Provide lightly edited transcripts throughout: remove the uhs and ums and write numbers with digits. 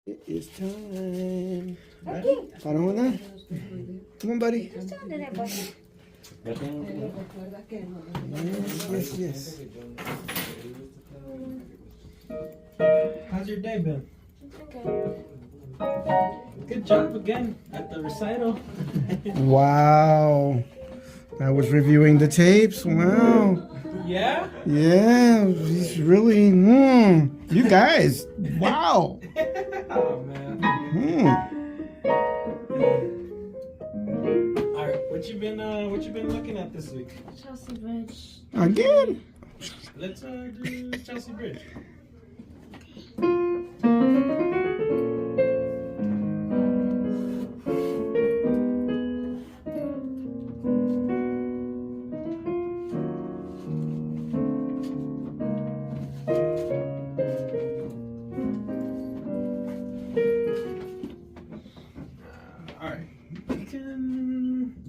It is time. Parang na. Come on, buddy. Yes, yes. How's your day been? Good job again at the recital. Wow. I was reviewing the tapes. Wow. Yeah? Yeah, he's really, you guys. Wow. Oh man. Alright, what you been looking at this week? Chelsea Bridge. Again? Let's do Chelsea Bridge.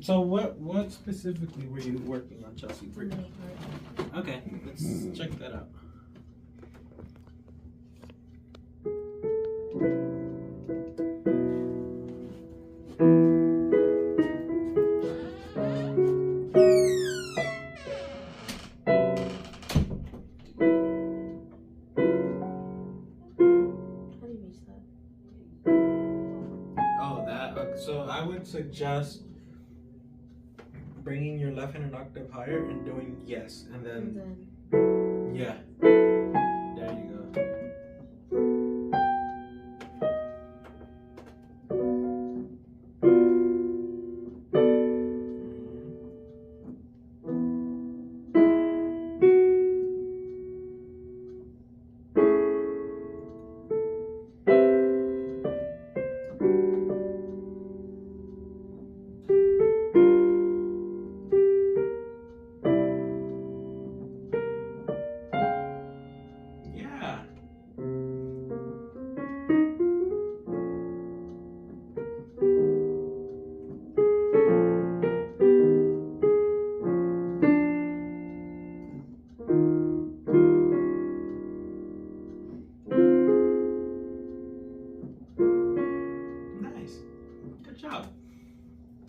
So what specifically were you working on Chelsea Bridge? Okay, let's check that out. Oh, that. So I would suggest bringing your left hand an octave higher and doing yes, and then yeah, there you go.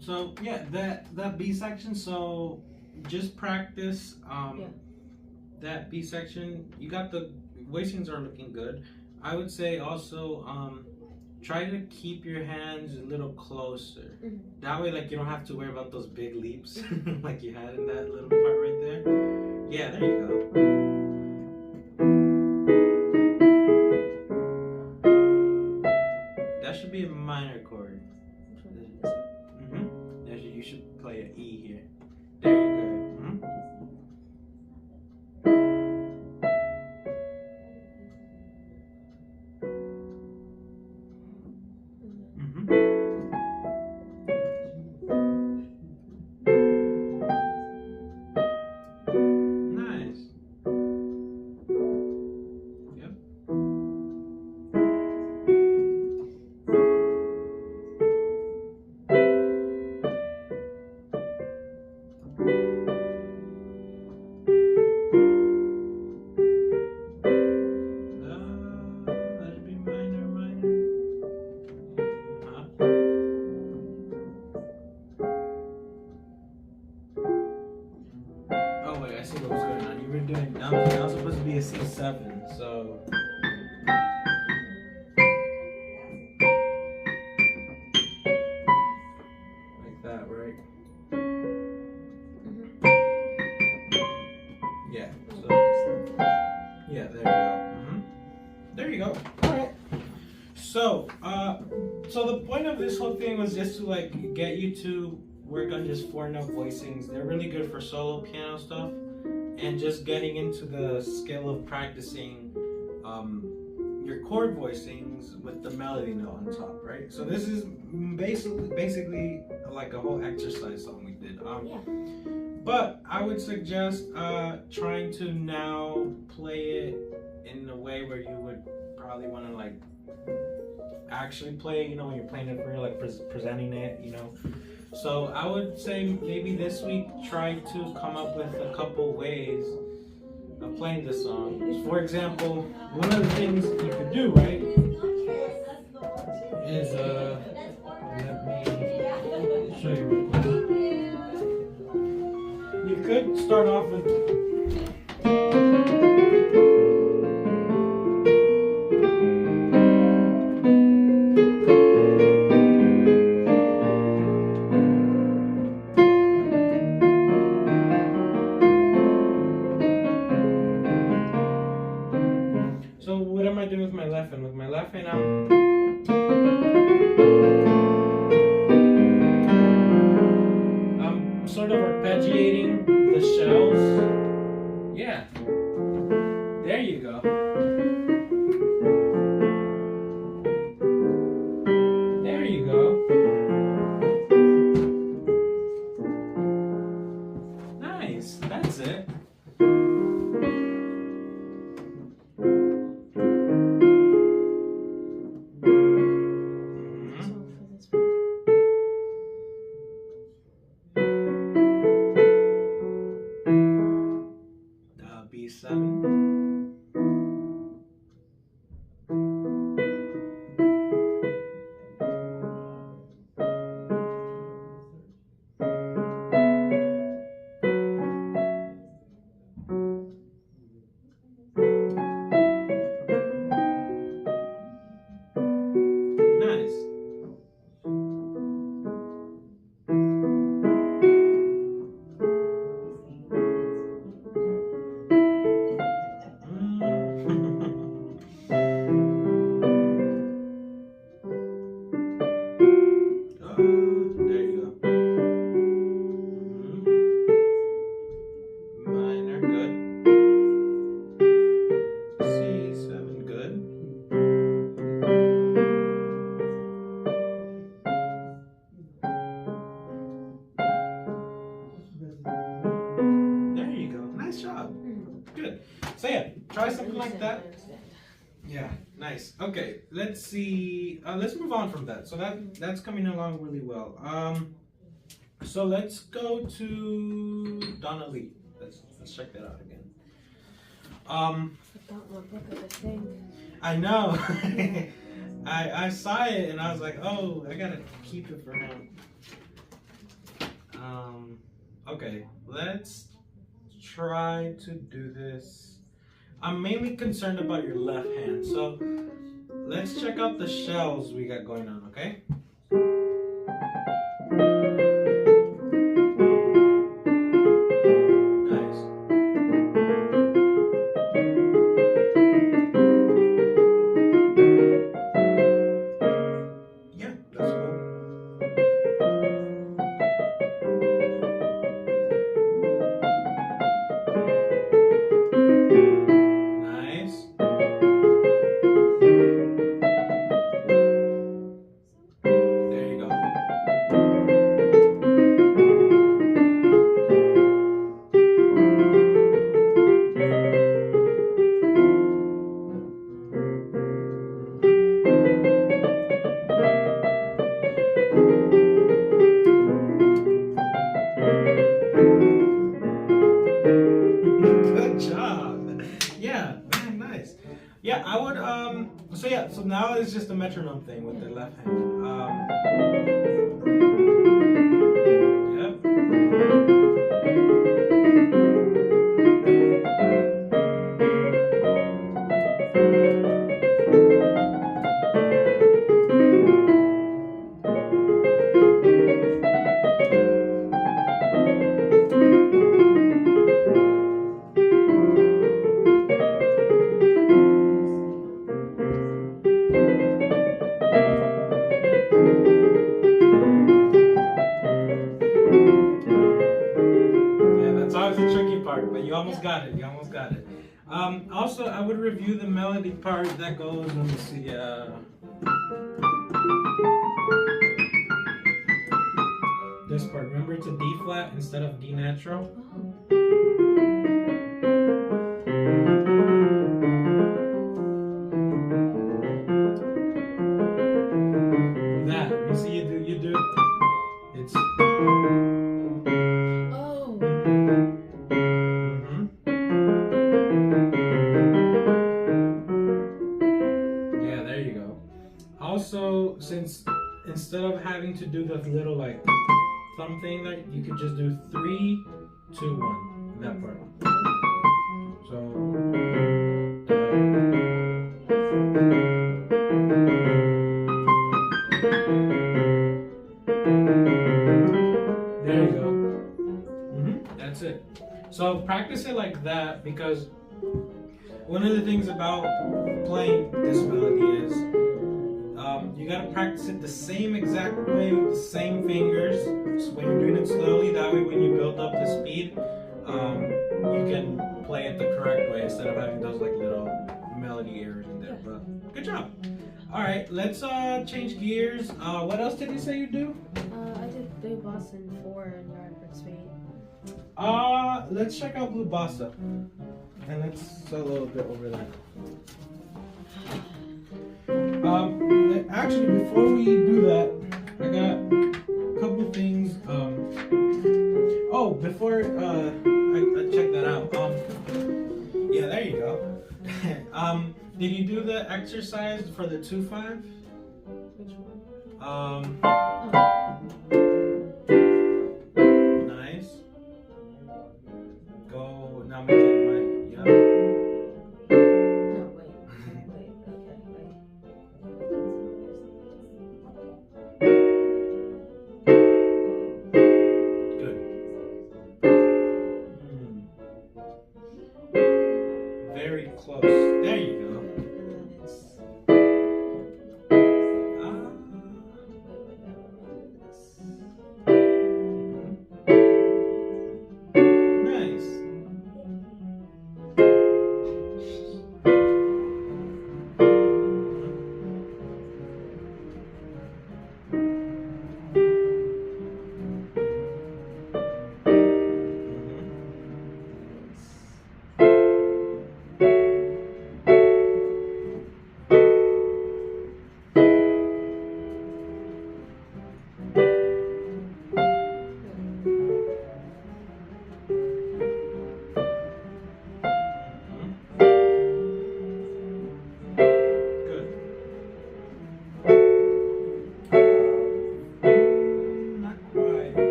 So yeah, that B section. So just practice that B section. You got the voicings are looking good. I would say also try to keep your hands a little closer. That way, like you don't have to worry about those big leaps like you had in that little part right there. Yeah, there you go. That should be a minor chord. You should play an E here. There you go. Nice. Yep. I see what was going on. You were doing that was supposed to be a C7, so like that, right? Yeah. So yeah, there you go. There you go. All right. So so the point of this whole thing was just to like get you to work on just 4-note voicings. They're really good for solo piano stuff. And just getting into the skill of practicing your chord voicings with the melody note on top, right? So this is basically like a whole exercise song we did. But I would suggest trying to now play it in a way where you would probably want to like actually play, you know, when you're playing it for like presenting it, you know. So I would say maybe this week try to come up with a couple ways of playing this song. For example, one of the things you could do, right, is let me show you real quick. You could start off with so what am I doing with my left hand? With my left hand I'm sort of arpeggiating the shells. Yeah. There you go. There you go. Nice. That's it. B7. Nice. There you go. Minor, good. C7, good. There you go. Nice job. Good. So yeah, try something like that. Yeah, nice. Okay, let's see. Let's move on from that. So that's coming along really well. So let's go to Donna Lee. Let's check that out again. I forgot my book of the thing. I know. I saw it and I was like, oh, I gotta keep it for him. Okay, let's try to do this. I'm mainly concerned about your left hand, so let's check out the shells we got going on, okay? Nice. Yeah, that's cool. Nice. There you go. Good job. Yeah, man, nice. Yeah, I would so yeah, so now it's just a metronome thing with the left hand. Yep. Yeah, that's always the tricky part, but you almost got it. You almost got it. Also, I would review the melody part that goes. Let me see. This part. Remember, it's a D flat instead of D natural. That you see, you do. It's. Oh. also, since instead of having to do the little like thumb thing, that you could just do 3, 2, 1 in that part. So there you go. That's it. So practice it like that, because one of the things about playing this melody is you gotta practice it the same exact way with the same fingers. So when you're doing it slowly, that way when you build up the speed, you can play it the correct way instead of having those like little melody errors in there. But good job. All right, let's change gears. What else did you say you do? I did Big Boss in 4 in yard for speed. Let's check out Blue Bossa, and let's a little bit over that. Actually, before we do that, I got a couple things. Before I check that out. Yeah, there you go. Did you do the exercise for the 2-5? Which one? Nice. Go now. Make it my yeah. No, wait. Okay, wait. Good. Very close. There you go. And then it's. Nice.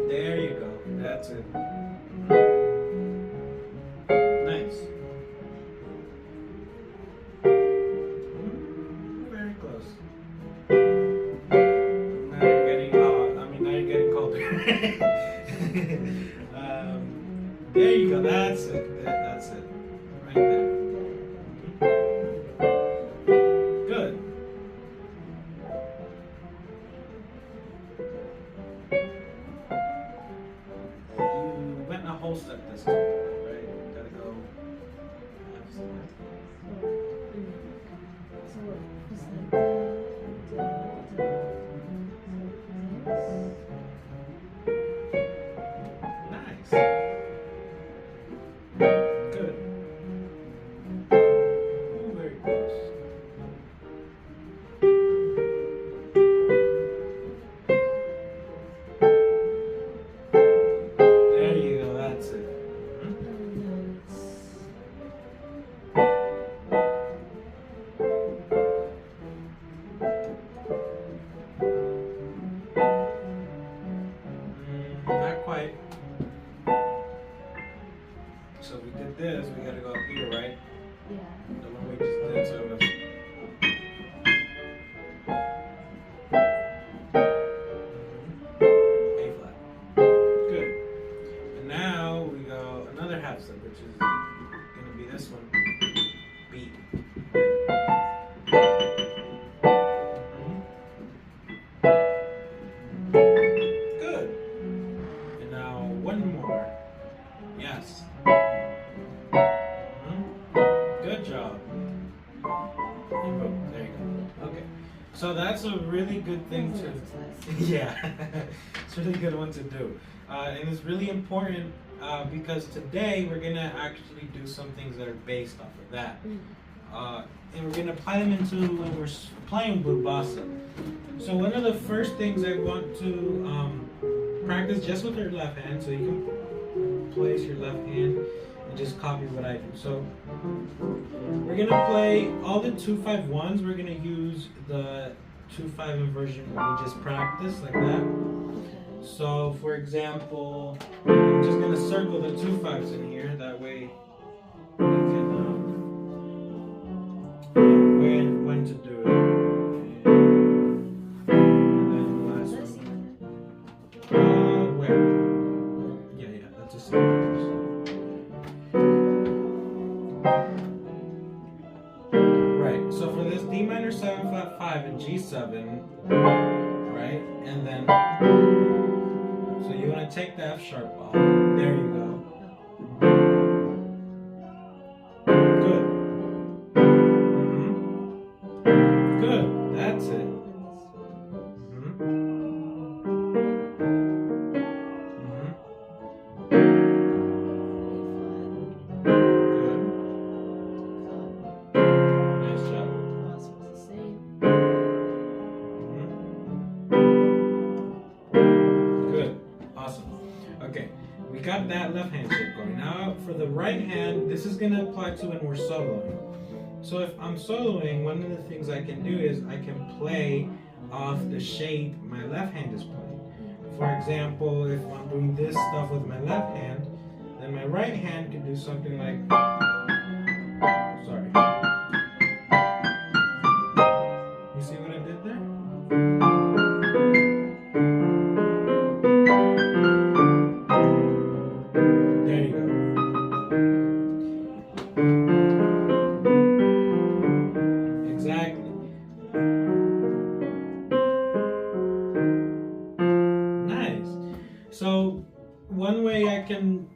There you go. That's it. Nice. Very close. Now you're getting now you're getting colder. There you go. That's it. That's it. Right there. Good. You went a whole step this time, right? Gotta go half step. Nice. Good. Ooh, very close. There you go, that's it. Not quite. So we did this, we gotta go up here, right? Yeah. The one we just did, so it was A flat. Good. And now we go another half step, which is gonna be this one. B. Good. And now one more. Yes. Good job. So that's a really good thing to. Yeah, it's a really good one to do, and it's really important because today we're gonna actually do some things that are based off of that, and we're gonna apply them into when we're playing Blue Bossa. So one of the first things I want to practice just with your left hand, so you can place your left hand and just copy what I do. So we're gonna play all the 2-5-1s. We're gonna use the 2-5 inversion when we just practice like that. So for example, I'm just gonna circle the 2-5s in here. That way we can when to do it. And then the last one. Where? Yeah, that's a C. Right. So for this D minor 7 flat 5 and G7, right, and then so you want to take the F sharp off. There you go. Good. Good. That's it. Got that left hand shape going. Now for the right hand, this is going to apply to when we're soloing. So if I'm soloing, one of the things I can do is I can play off the shape my left hand is playing. For example, if I'm doing this stuff with my left hand, then my right hand can do something like, sorry. You see what I did there? So one way I can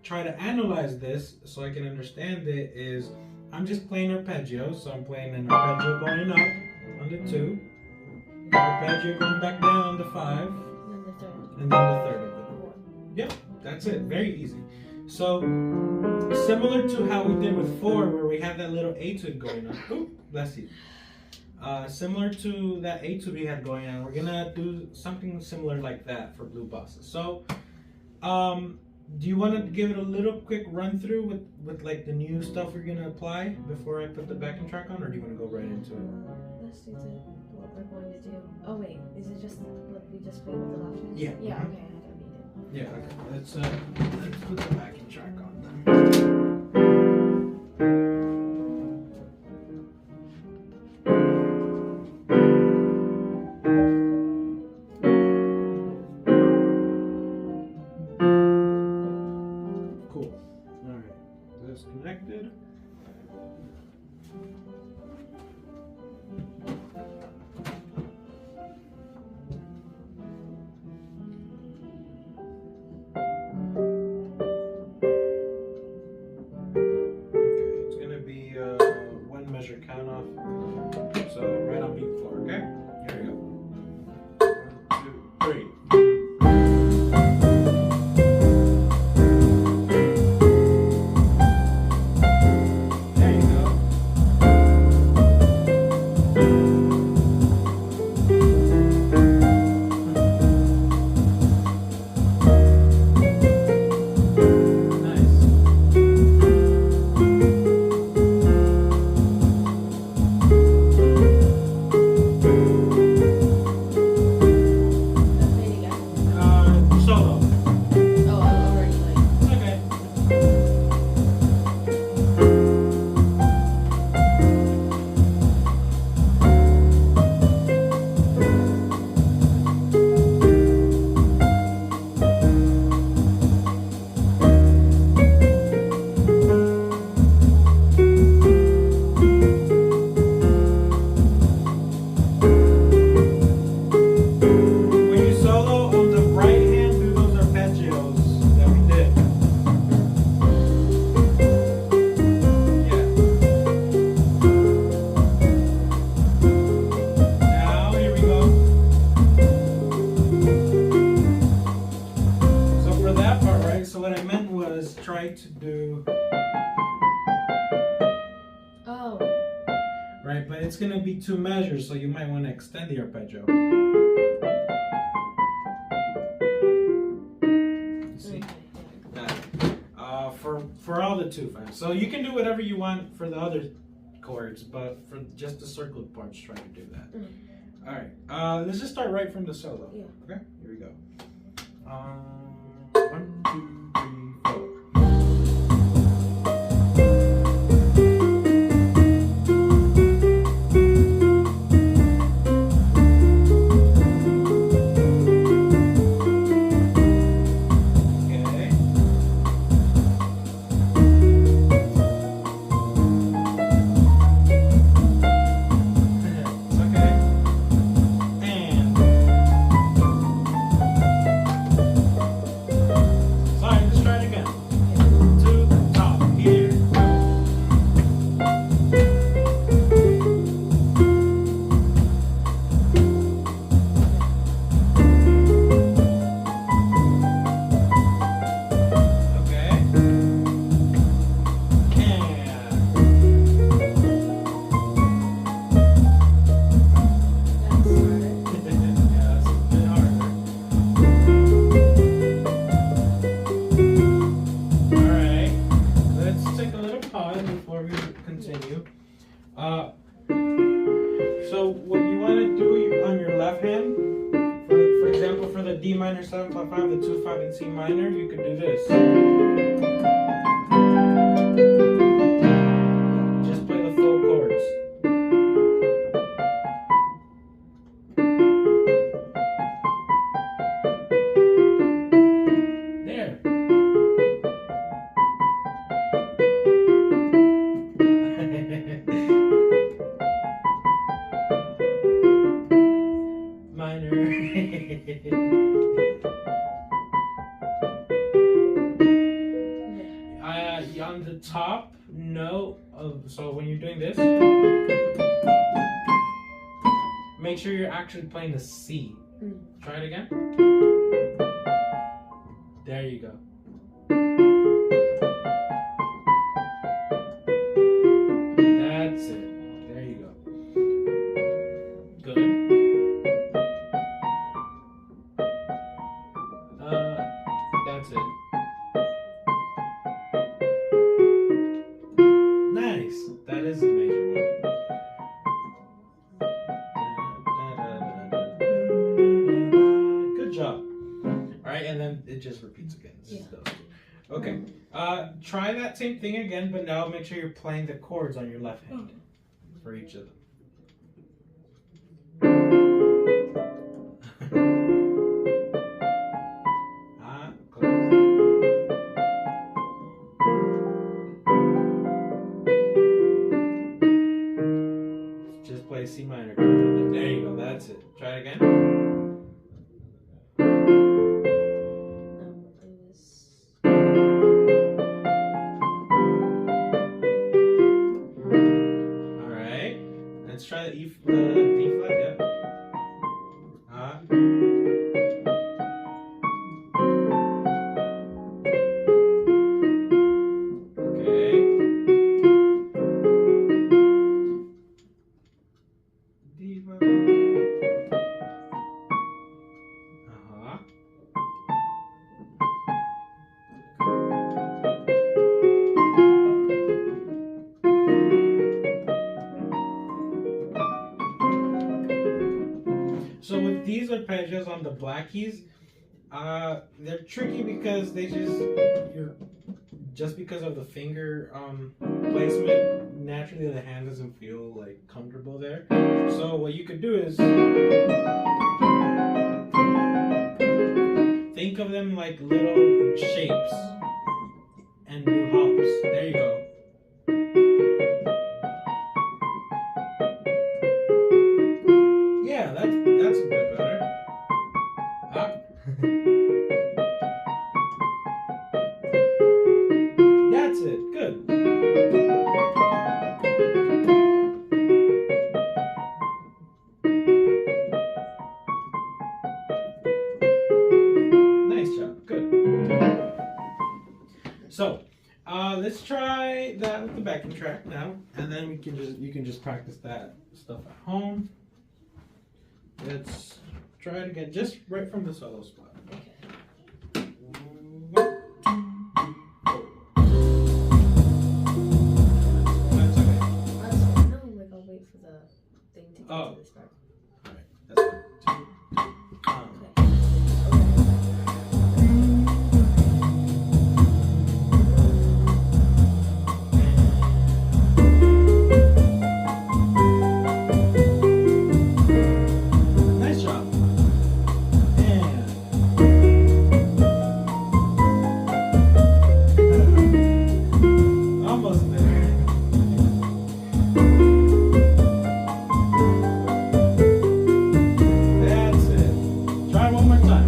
try to analyze this so I can understand it is I'm just playing arpeggio. So I'm playing an arpeggio going up on the 2, arpeggio going back down on the 5, and then the third of it. Yep, that's it. Very easy. So similar to how we did with 4 where we had that little etude going on. Ooh, bless you. Similar to that etude we had going on, we're gonna do something similar like that for Blue Bossa. So, do you want to give it a little quick run through with like the new stuff we're gonna apply before I put the backing track on, or do you want to go right into it? Let's do what we're going to do. Oh wait, is it just what we just played with the left hand? Yeah. Yeah. Okay, I don't need it. Yeah. Okay. Let's put the backing track on then. Connected. Okay, it's gonna be one measure count off. So right on beat 4, okay? Here we go. 1, 2, 3. right? But it's gonna be 2 measures, so you might want to extend the arpeggio. See, got it. For all the 2 fans. So you can do whatever you want for the other chords, but for just the circled parts, try to do that. All right. Let's just start right from the solo. Yeah. Okay. Here we go. 1, 2, 3, 4. So what you want to do on your left hand, for example, for the D minor 7/5, the 2/5 in C minor, you could do this. Just play the full chords. There. Minor. On the top note of, so when you're doing this, make sure you're actually playing the C. Try it again. There you go. That's it. There you go. Good. That's it. Nice. That is the major one. Good job. Alright, and then it just repeats again. Yeah. Okay. Try that same thing again, but now make sure you're playing the chords on your left hand for each of them. Just play C minor. There you go. That's it. Try it again. All right. Let's try the D flat. Yeah. So with these arpeggios on the black keys, they're tricky because they just because of the finger placement, naturally the hand doesn't feel like comfortable there. So what you could do is think of them like little shapes and do hops. There you go. Yeah, that's a bit better. That's it. Good. Nice job. Good. So, let's try that with the backing track now, and and then you can just practice that stuff at home. Let's try it again, just right from the solo spot. Okay. 1, 2, 3, 4. That's okay. No, like I'll wait for the thing to get to this part. Alright, that's fine. 2, 3. Nice job. And almost there. That's it. Try one more time.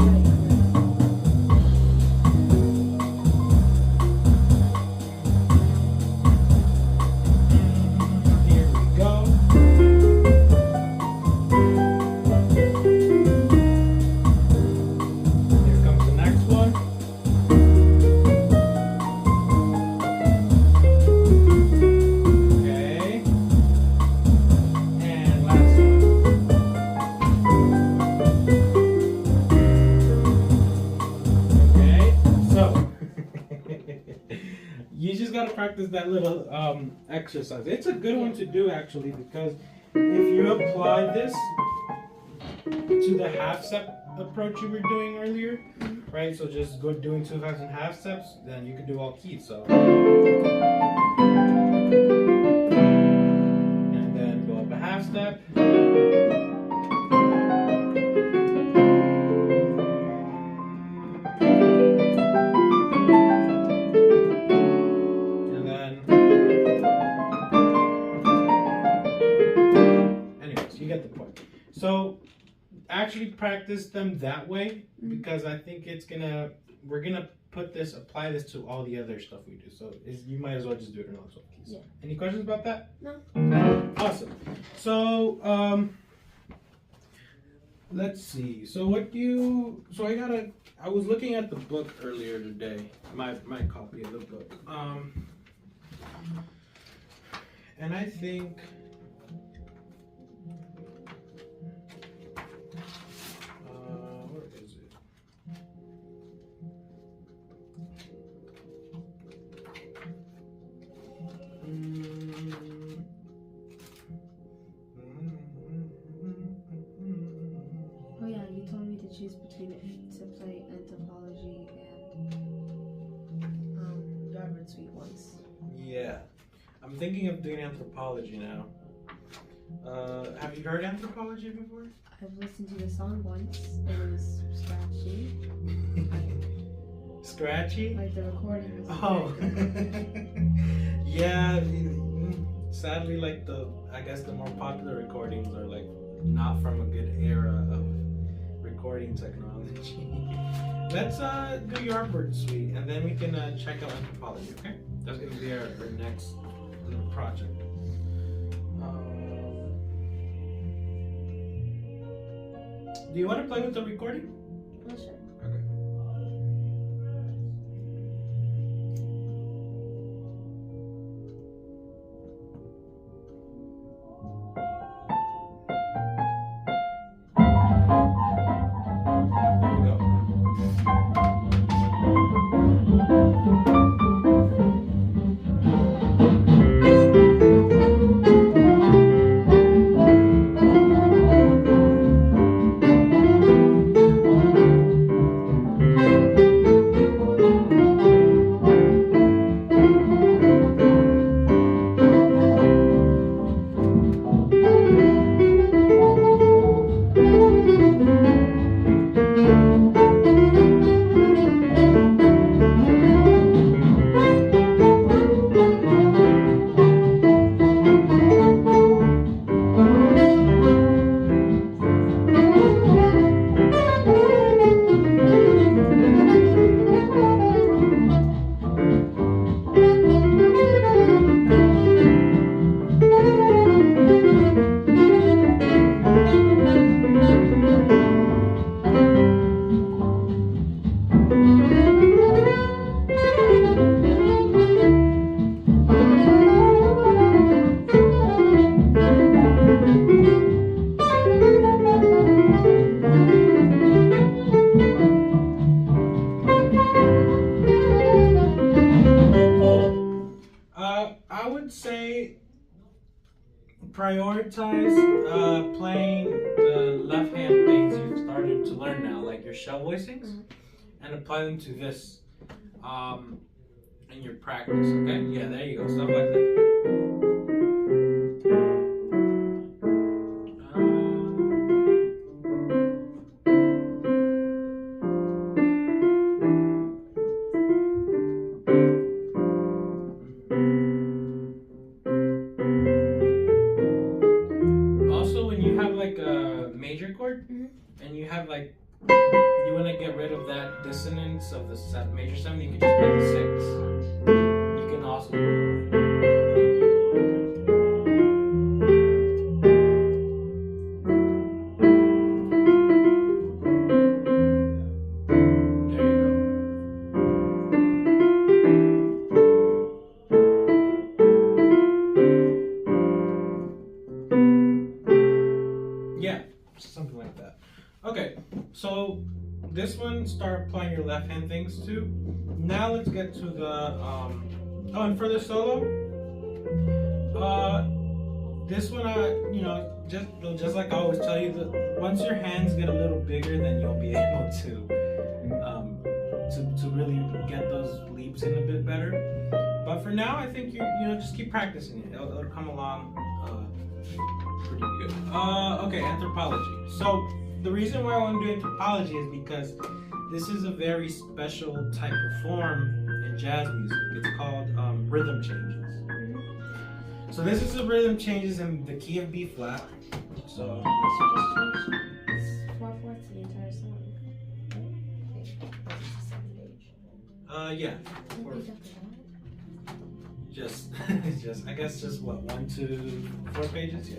Here we go. Here comes the next one. Okay. And last one. Okay. So you just gotta practice that little exercise. It's a good one to do actually, because if you apply this to the half step approach you were doing earlier, right? So just go doing 2 halves and half steps, then you can do all keys. So and then go up a half step. And then anyways, you get the point. So actually practice them that way, because I think we're gonna apply this to all the other stuff we do. So you might as well just do it in all 12 keys. Yeah. Any questions about that? No. Awesome. So let's see. So I was looking at the book earlier today, my copy of the book. And I think where is it? Oh yeah, you told me to choose between to play anthropology and Yardbird Suite once. Yeah, I'm thinking of doing anthropology now. Have you heard anthropology before? I've listened to the song once. It was scratchy. Scratchy? Like the recording was Oh. very good. Yeah, sadly, like I guess the more popular recordings are like not from a good era of recording technology. Let's do Yardbird Suite, and then we can check out anthropology. Okay, that's gonna be our next little project. Do you want to play with the recording? Oh, sure. Okay. There we go. prioritize playing the left hand things you've started to learn now, like your shell voicings, and apply them to this in your practice, okay? Yeah, there you go, stuff like that. Also, when you have like a major chord and you have like, you want to get rid of that dissonance of the major 7, you can just play the 6. You can also something like that. Okay, so this one, start applying your left hand things too. Now let's get to the oh, and for the solo, this one, you know, just like I always tell you, that once your hands get a little bigger, then you'll be able to really get those leaps in a bit better. But for now, I think you know, just keep practicing it. It'll come along pretty good. Okay, anthropology. So the reason why I want to do anthropology is because this is a very special type of form in jazz music. It's called rhythm changes. So this is the rhythm changes in the key of B flat. So It's 4/4 the entire song. Right? yeah. Just I guess just what, 1 to 4 pages, yeah.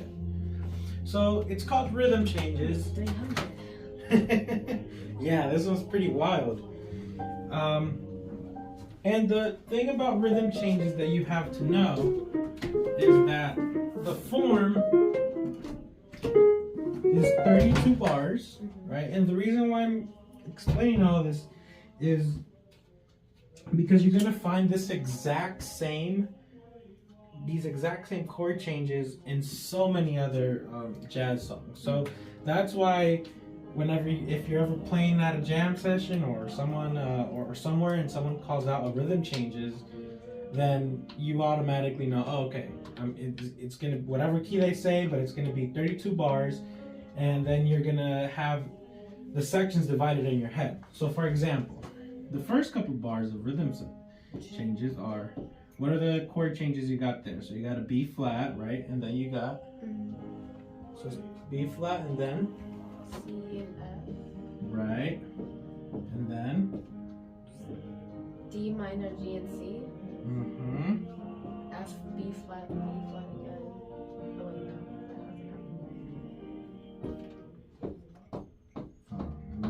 So it's called rhythm changes. 300. Yeah, this one's pretty wild. And the thing about rhythm changes that you have to know is that the form is 32 bars, right? And the reason why I'm explaining all this is because you're gonna find these exact same chord changes in so many other jazz songs. So that's why if you're ever playing at a jam session or someone or somewhere and someone calls out a rhythm changes, then you automatically know, oh, okay, it's gonna, whatever key they say, but it's gonna be 32 bars, and then you're gonna have the sections divided in your head. So for example, the first couple bars of rhythm changes are, what are the chord changes you got there? So you got a B flat, right? And then you got, so it's B flat and then? C and F. Right. And then? D minor, G and C. F, B flat, B flat again. Oh wait, no.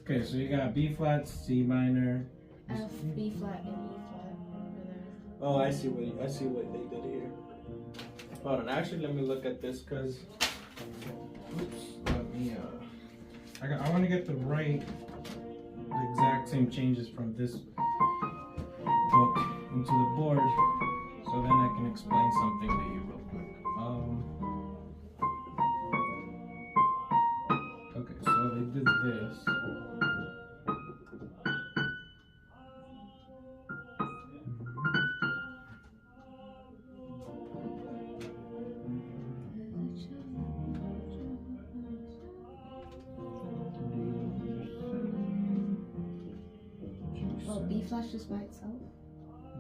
Okay, so you got B flat, C minor. F, B flat, and E flat over there. Oh, I see what they did here. Hold on, actually, let me look at this because, let me, I want to get the exact same changes from this book into the board, so then I can explain something to you real quick. Okay, so they did this. Oh, B flat just by itself?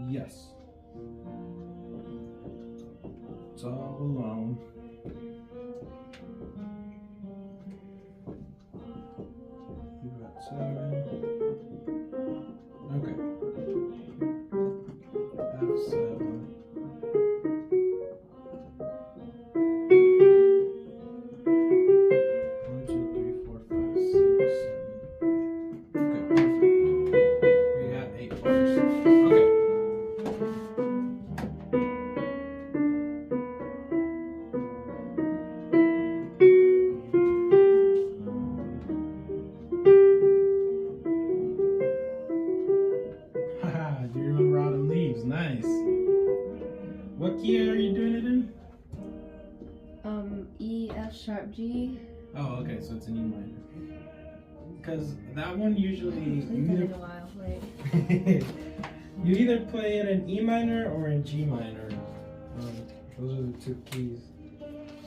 Yes. It's all alone. You got 7. Okay. F7. 1, 2, 3, 4, 5, 6, 7, 8. Okay, perfect. We got 8 bars. Okay. E, F sharp, G. Oh, okay, so it's an E minor. Because that one usually I played that in a while, right? you either play it in E minor or in G minor. Those are the two keys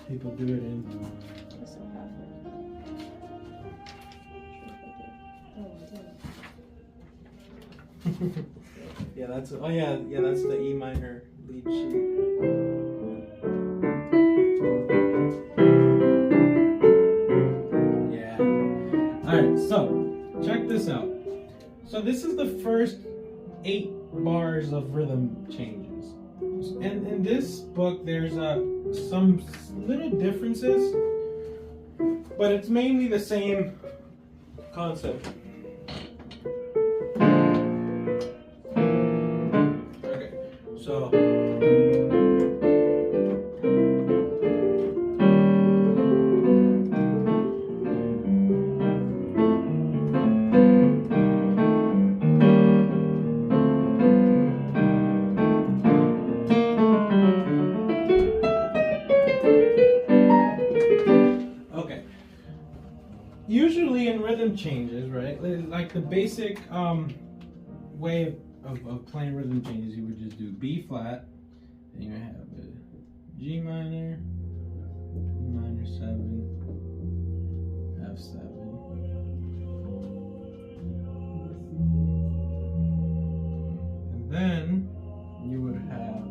people do it in. I still have it. Oh, I did. Yeah, that's that's the E minor lead sheet. Yeah. All right, so check this out. So this is the first 8 bars of rhythm changes, and in this book there's some little differences, but it's mainly the same concept. So okay. Usually in rhythm changes, right? Like the basic way of playing rhythm changes, you would just do B flat, and you have a G minor, E minor 7, F7, and then you would have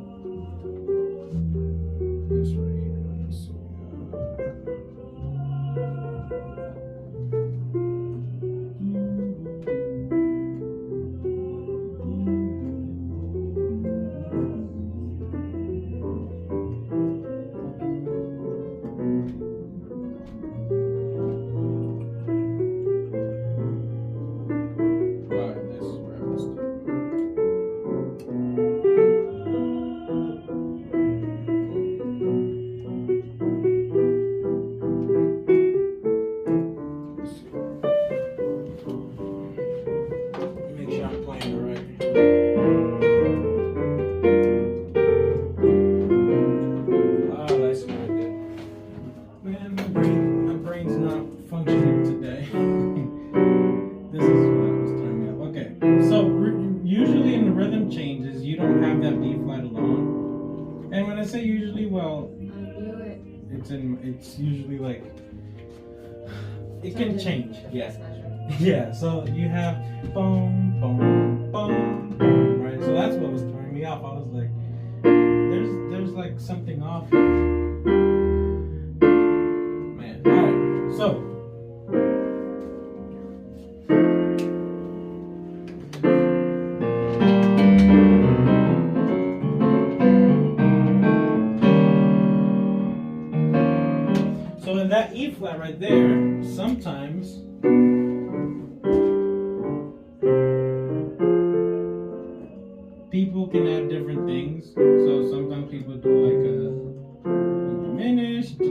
this right here. Let's see. Make sure I'm playing it right. Oh, that's not good. Man, my brain's not functioning today. This is what was throwing me off. Okay, so usually in the rhythm changes, you don't have that B flat alone. And when I say usually, well, I knew it. it's usually like it can change. Yeah. That's not true. Yeah, so you have boom, boom, boom, boom, right? So that's what was throwing me off. I was like, there's like something off here. Man, alright, so in that E flat right there, sometimes people can add different things. So sometimes people do like a diminished,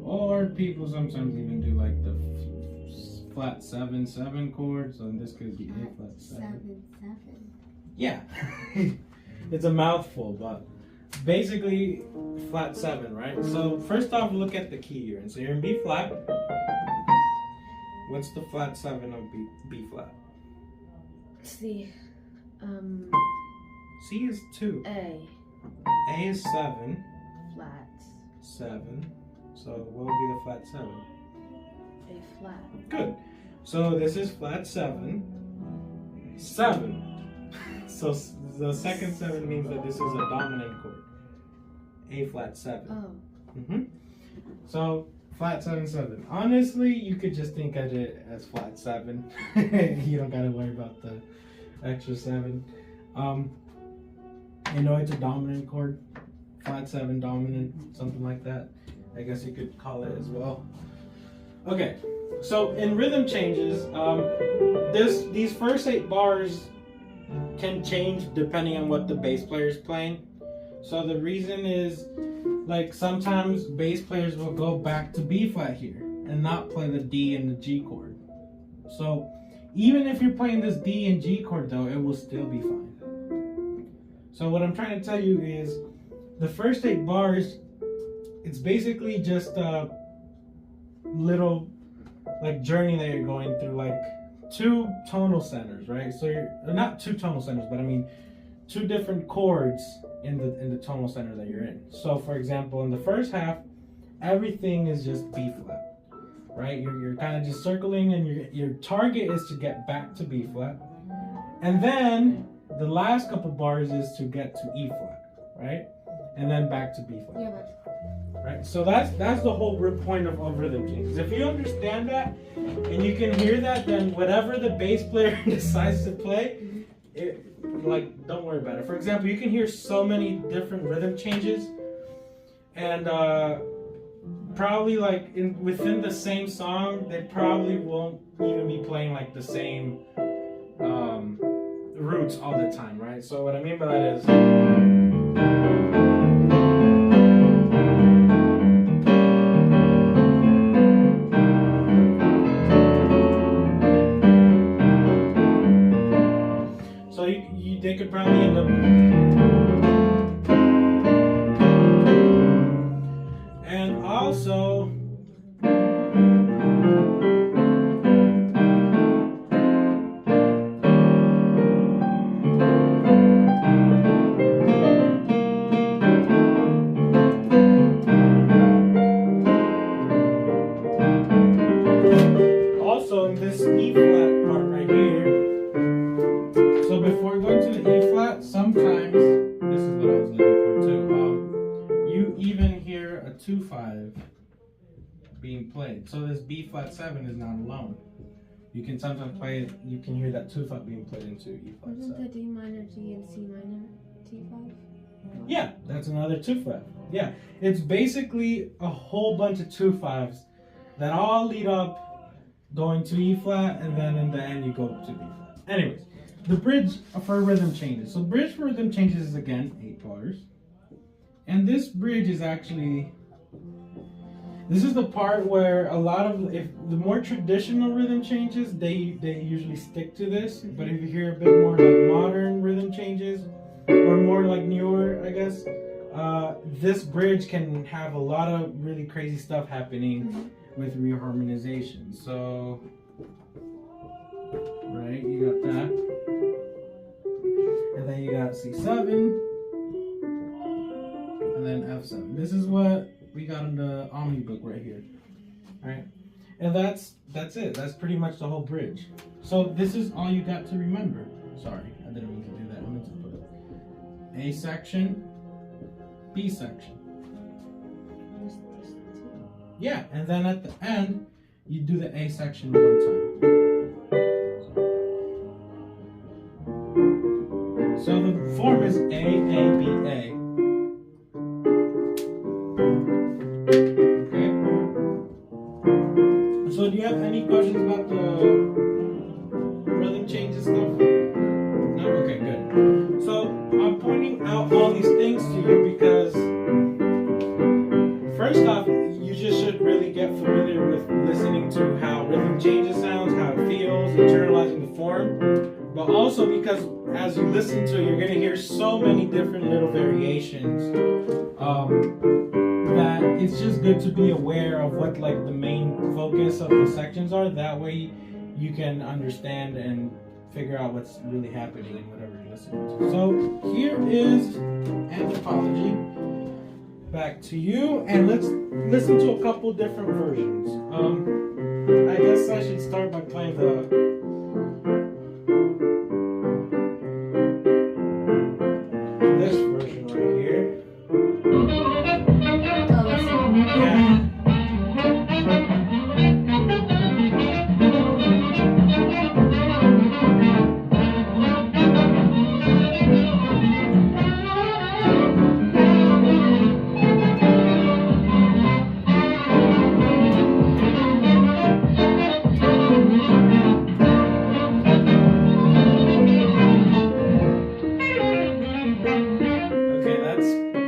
or people sometimes even do like the flat 7/7 chord. So this could be A flat 7. 7/7. Yeah, it's a mouthful, but basically flat 7, right? So first off, look at the key here, and so you're in B flat. What's the flat 7 of B flat? C. C is 2. A. A is 7. Flat. 7. So what would be the flat 7? A flat. Good. So this is flat 7. 7. So the second 7 means that this is a dominant chord. A flat 7. Oh. So flat 7/7. Honestly, you could just think of it as flat 7. You don't gotta worry about the extra 7. You know it's a dominant chord. Flat 7 dominant, something like that. I guess you could call it as well. Okay, so in rhythm changes, these first 8 bars can change depending on what the bass player is playing. So the reason is, like, sometimes bass players will go back to B flat here and not play the D and the G chord. So even if you're playing this D and G chord though, it will still be fine. So what I'm trying to tell you is the first 8 bars, it's basically just a little like journey that you're going through, like 2 tonal centers, right? So you're not 2 tonal centers, but I mean 2 different chords in the tonal center that you're in. So for example, in the first half, everything is just B flat, right? You're kind of just circling, and your target is to get back to B flat, and then the last couple bars is to get to E flat, right? And then back to B flat. Yeah, but Right, so that's the whole point of rhythm changes. If you understand that and you can hear that, then whatever the bass player decides to play, don't worry about it. For example, you can hear so many different rhythm changes, and probably like within the same song, they probably won't even be playing like the same roots all the time, right? So what I mean by that is. They could probably end up, and also in this E flat part right here. So before going to the E flat, sometimes, this is what I was looking for too, you even hear a 2/5 being played. So this B flat 7 is not alone. You can sometimes play it, you can hear that 2/5 being played into E flat 7. Wasn't the D minor, G, and C minor T5? Yeah, that's another 2/5. Yeah, it's basically a whole bunch of 2/5s that all lead up going to E flat, and then in the end you go to B flat. Anyways. The bridge for rhythm changes. So bridge for rhythm changes is again 8 bars. And this bridge is actually, this is the part where a lot of, if the more traditional rhythm changes, they usually stick to this. But if you hear a bit more like modern rhythm changes, or more like newer, I guess, this bridge can have a lot of really crazy stuff happening with reharmonization. So, right, you got that. And then you got C7, and then F7. This is what we got in the Omni book right here, right? And that's it. That's pretty much the whole bridge. So this is all you got to remember. Sorry, I didn't mean to do that. I meant to put it A section, B section. Yeah, and then at the end, you do the A section one time. So the form is A, A, B, A. Okay? So do you have any questions about the rhythm changes stuff? No? Okay, good. So I'm pointing out all these things to you because first off, you just should really get familiar with listening to how rhythm changes sounds, how it feels, internalizing the form. But also because as you listen to it, you're going to hear so many different little variations that it's just good to be aware of what like the main focus of the sections are. That way you can understand and figure out what's really happening in whatever you're listening to. So here is anthropology. Back to you, and let's listen to a couple different versions. I guess I should start by playing this version right here. Yeah.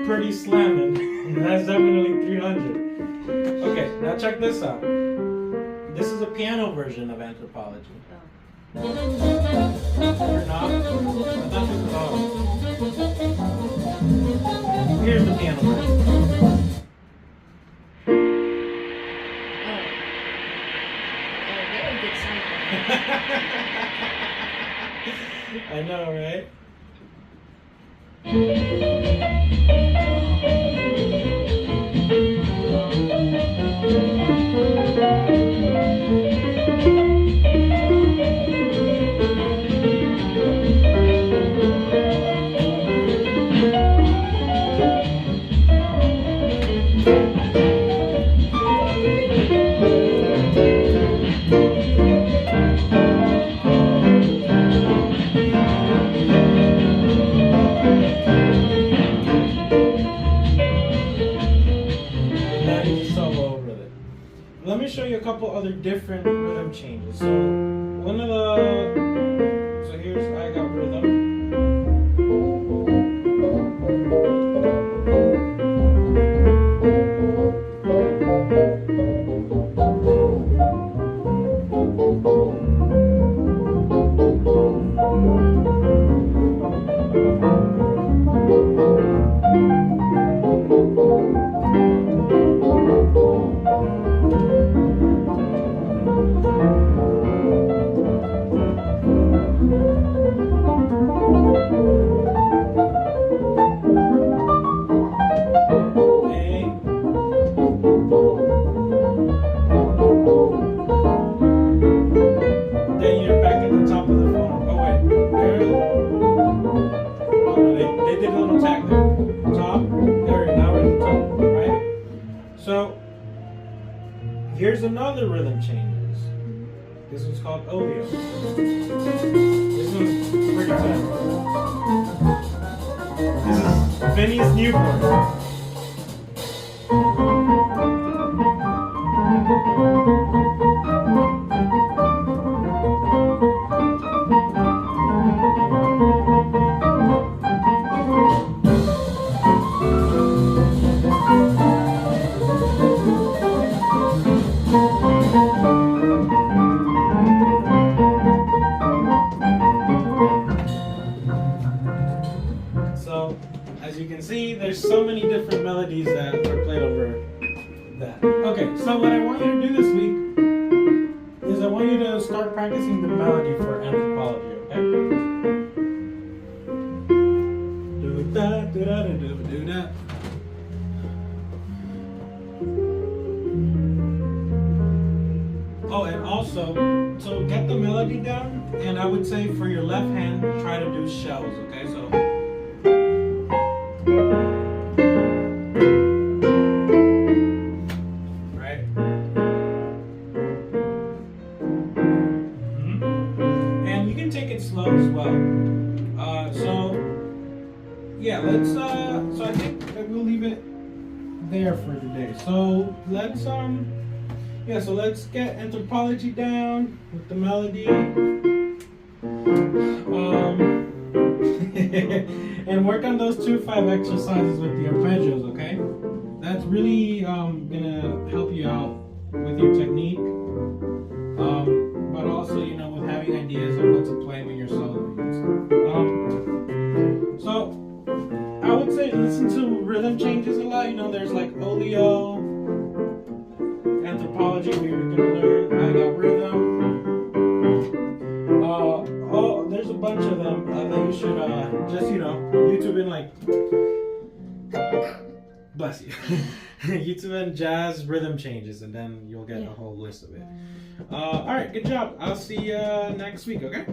Pretty slamming. That's definitely 300. Okay, now check this out. This is a piano version of anthropology. Or not? Here's the piano version. I know, right? That is a solo rhythm. Let me show you a couple other different rhythm changes. So here's I got rhythm. Then you're back at the top of the phone. Oh wait, they did a little tag there. Top, there, now we're at the top, right? So here's another rhythm changes. This one's called Oleo. This one's pretty good. This is Phineas Newport. So, as you can see, there's so many different melodies that are played over that. Okay, so what I want you to do this week is I want you to start practicing the melody for anthropology, okay? Do da do da do da. Oh, and also, so get the melody down, and I would say for your left hand, try to do shells, okay? So. Right? And you can take it slow as well. Yeah, let's, so I think that we'll leave it there for today. So let's, yeah, so let's get anthropology down with the melody. And work on those 2-5 exercises with the arpeggios, okay? That's really gonna help you out with your technique. But also, you know, with having ideas of what to play when you're soloing and stuff. So I would say listen to rhythm changes a lot. You know, there's like Oleo, anthropology where you're gonna learn I got rhythm. Oh, there's a bunch of them that you should just, you know, YouTube and like, bless you, YouTube and jazz rhythm changes, and then you'll get a whole list of it. All right, good job. I'll see you next week. Okay.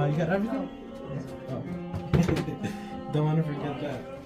You got everything? Oh. Don't want to forget that.